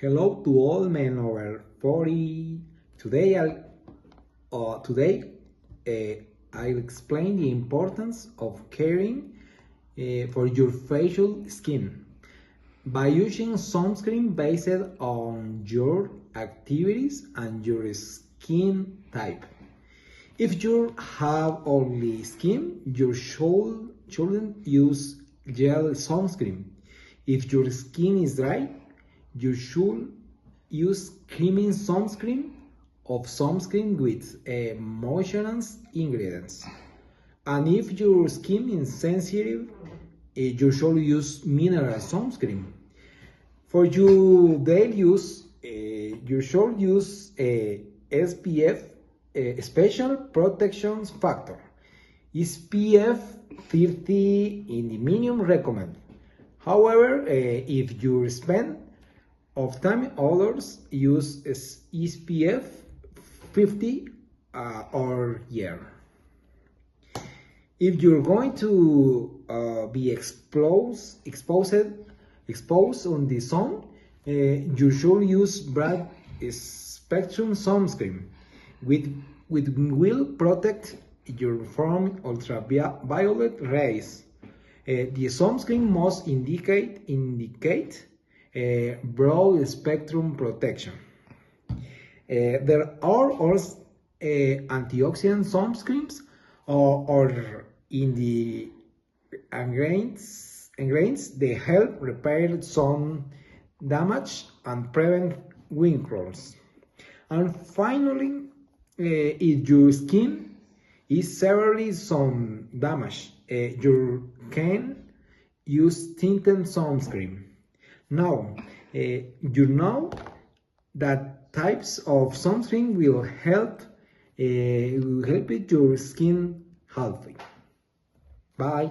Hello to all men over 40. I'll explain the importance of caring for your facial skin by using sunscreen based on your activities and your skin type. If you have oily skin, you shouldn't use gel sunscreen. If your skin is dry, you should use creamy sunscreen with moisturizing ingredients. And if your skin is sensitive, you should use mineral sunscreen. For your daily use, you should use SPF, Special Protection Factor. SPF 30 in the minimum recommend. However, if you spend of time, others use SPF 50 or year. If you're going to be exposed on the sun, you should use broad spectrum sunscreen, which will protect you from ultraviolet rays. The sunscreen must indicate broad spectrum protection. There are also antioxidant sunscreens or in the ingredients they help repair sun damage and prevent wrinkles. And finally, if your skin is severely sun damaged, you can use tinted sunscreen. Now, you know that types of sunscreen will help your skin healthy. Bye.